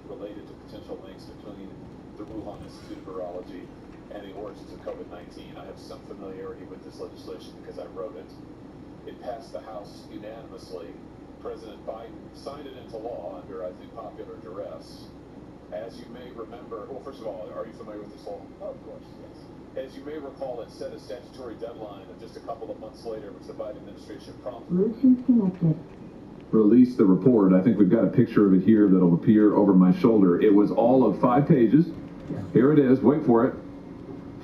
related to potential links between the Wuhan Institute of Virology and the origins of COVID-19. I have some familiarity with this legislation because I wrote it. It passed the House unanimously. President Biden signed it into law under, I think, popular duress. As you may remember, well, first of all, are you familiar with this law? Oh, of course, yes. As you may recall, it set a statutory deadline of just a couple of months later, which the Biden administration promptly Bluetooth connected. Released the report. I think we've got a picture of it here that'll appear over my shoulder. It was all of 5 pages. Here it is. Wait for it.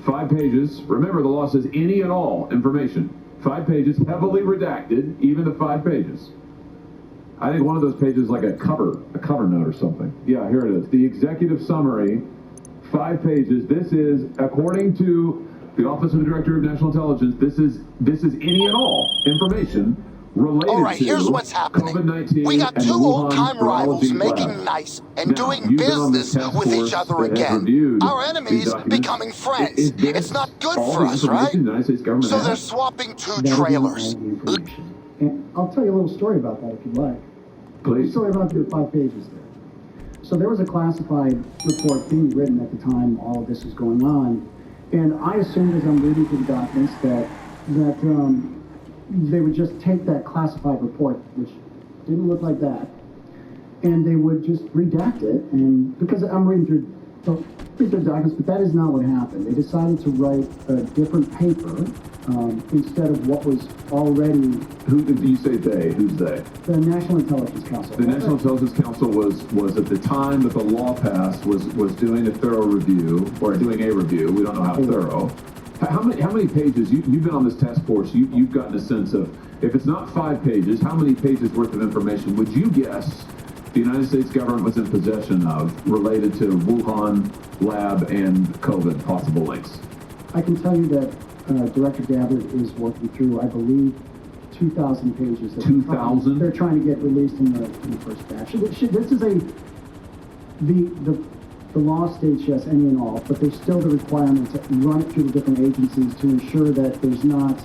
5 pages. Remember, the law says any and all information. 5 pages, heavily redacted, even the 5 pages. I think one of those pages is like a cover note or something. Yeah, here it is. The executive summary, 5 pages. This is, according to the Office of the Director of National Intelligence, this is any and all information related All right, to here's what's happening. COVID-19. We got and the two Wuhan old-time rivals virology making lab. nice and Now, doing you've been on this business task with force each other that has again. reviewed Our these enemies documents. becoming friends. Is this It's not good all for the us, information right? the United States government So they're has? swapping two That is not trailers. all the information. And I'll tell you a little story about that if you'd like. A Please. story about your 5 pages there. So there was a classified report being written at the time all of this was going on, and I assumed as I'm reading through the documents that they would just take that classified report, which didn't look like that, and they would just redact it. And because I'm reading through the documents, but that is not what happened. They decided to write a different paper instead of what was already. Who did you say they? Who's they? The National Intelligence Council. The National Intelligence Council was at the time that the law passed was doing a thorough review, or doing a review. We don't know how thorough. How many pages? You've been on this task force. You've gotten a sense of, if it's not 5 pages, how many pages worth of information would you guess the United States government was in possession of related to Wuhan lab and COVID possible links? I can tell you that Director Gabbard is working through, I believe, 2,000 pages. 2,000? They're trying to get released in the first batch. This is the law states yes, any and all, but there's still the requirement to run it through the different agencies to ensure that there's not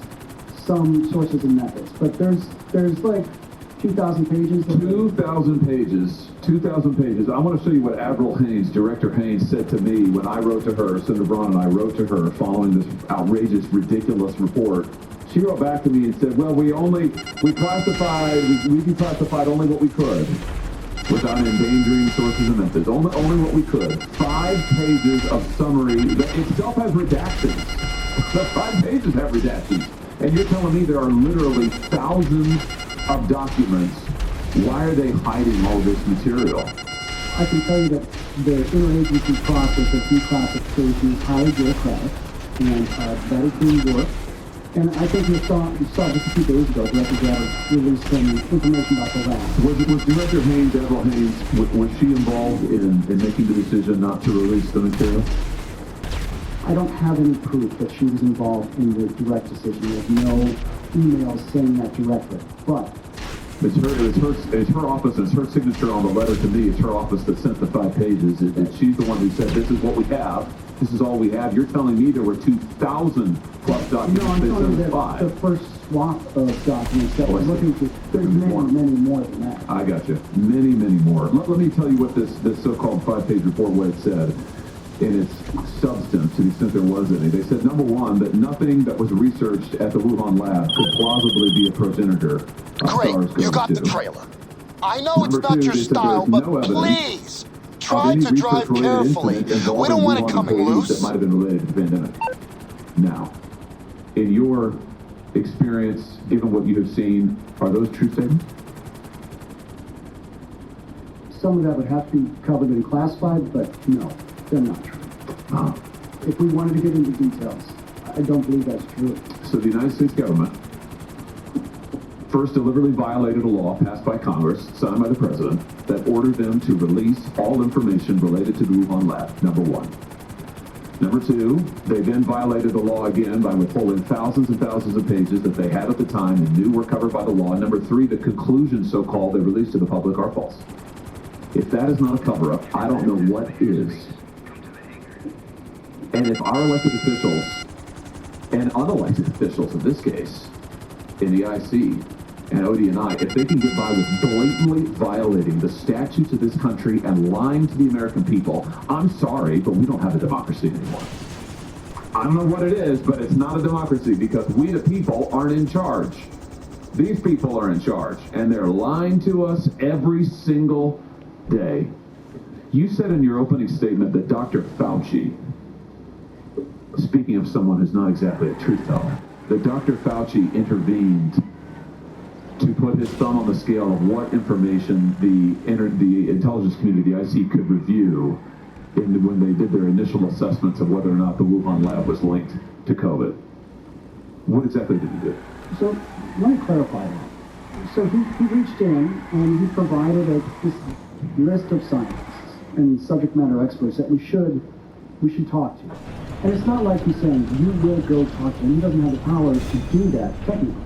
some sources and methods. But there's like 2,000 pages. 2,000 pages. 2,000 pages. I want to show you what Admiral Haynes, Director Haynes, said to me when I wrote to her, Senator Braun and I wrote to her following this outrageous, ridiculous report. She wrote back to me and said, well, we declassified only what we could without endangering sources and methods. Only what we could. 5 pages of summary that itself has redactions. The 5 pages have redactions. And you're telling me there are literally thousands of documents. Why are they hiding all this material? I can tell you that the interagency process of declassification is highly bureaucratic, and that is being worked. And I think you saw just a few days ago, Director Gabbard released some information about the lab. Was Director Haynes, Admiral Haynes, was she involved in making the decision not to release the material? I don't have any proof that she was involved in the direct decision. There's no emails saying that directly. But it's her office, it's her signature on the letter to me. It's her office that sent the 5 pages. She's the one who said, this is what we have. This is all we have. You're telling me there were 2,000 plus documents. no, I'm telling you that 5. the first swap of documents that we're looking to, there's many more than that. I got you. Many more. Let me tell you what this so-called 5-page report, what it said in its substance, to the extent there was any. They said, number one, that nothing that was researched at the Wuhan lab could plausibly be a progenitor of Great, SARS-CoV-2. you got the trailer. I know Number it's not two, your they said style, there's but no evidence please, of try any to drive research-related carefully. incident We involving don't want it Wuhan coming employees that loose. might have been related to the pandemic. Now, in your experience, given what you have seen, are those true statements? Some of that would have to be covered and classified, but no, they're not true. If we wanted to get into details, I don't believe that's true. So the United States government first deliberately violated a law passed by Congress, signed by the President, that ordered them to release all information related to the Wuhan lab, number one. Number two, they then violated the law again by withholding thousands and thousands of pages that they had at the time and knew were covered by the law. And number three, the conclusions, so-called, they released to the public are false. If that is not a cover-up, I don't know what is. And if our elected officials and unelected officials in this case in the IC and Odie and I, if they can get by with blatantly violating the statutes of this country and lying to the American people, I'm sorry, but we don't have a democracy anymore. I don't know what it is, but it's not a democracy because we, the people, aren't in charge. These people are in charge, and they're lying to us every single day. You said in your opening statement that Dr. Fauci, speaking of someone who's not exactly a truth teller, that Dr. Fauci intervened to put his thumb on the scale of what information the intelligence community, the IC, could review when they did their initial assessments of whether or not the Wuhan lab was linked to COVID. What exactly did he do? So let me clarify that. So he reached in and he provided this list of scientists and subject matter experts that we should talk to. And it's not like he's saying you will go talk to him. He doesn't have the power to do that technically.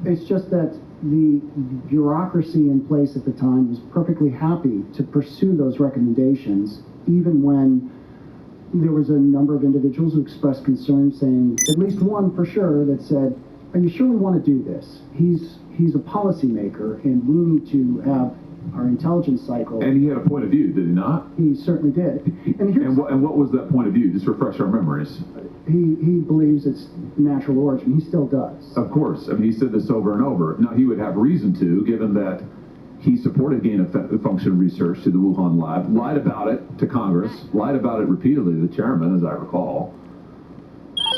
It's just that the bureaucracy in place at the time was perfectly happy to pursue those recommendations, even when there was a number of individuals who expressed concern, saying, at least one for sure, that said, are you sure we want to do this? He's a policymaker, and we need to have our intelligence cycle. And he had a point of view, did he not? He certainly did. And what was that point of view? Just refresh our memories. He believes it's natural origin. He still does. Of course. I mean, he said this over and over. Now, he would have reason to, given that he supported gain-of-function research to the Wuhan lab, lied about it to Congress, lied about it repeatedly to the chairman, as I recall.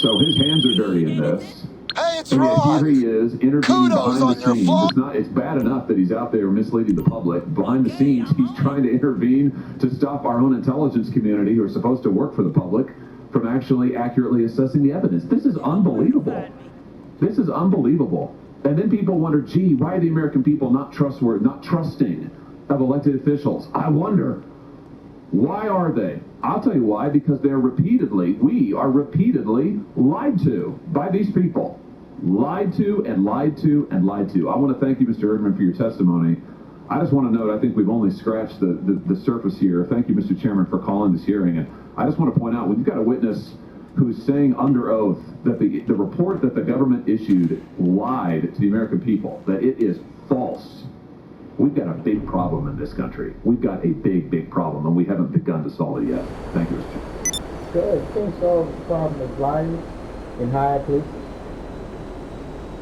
So his hands are dirty in this. Hey, it's And yet Ron. here he is, intervening Kudos behind on the your scenes. fault. It's bad enough that he's out there misleading the public. Behind the scenes, he's trying to intervene to stop our own intelligence community, who are supposed to work for the public, from actually accurately assessing the evidence. This is unbelievable. This is unbelievable. And then people wonder, gee, why are the American people not trusting of elected officials? I wonder. Why are they? I'll tell you why, because we are repeatedly lied to by these people. Lied to and lied to and lied to. I want to thank you, Mr. Erdman, for your testimony. I just want to note, I think we've only scratched the surface here. Thank you, Mr. Chairman, for calling this hearing. And I just want to point out, when you've got a witness who's saying under oath that the report that the government issued lied to the American people, that it is false, we've got a big problem in this country. We've got a big, big problem, and we haven't begun to solve it yet. Thank you, Mr. Chairman. Good. Things solve the problem of lying in high places.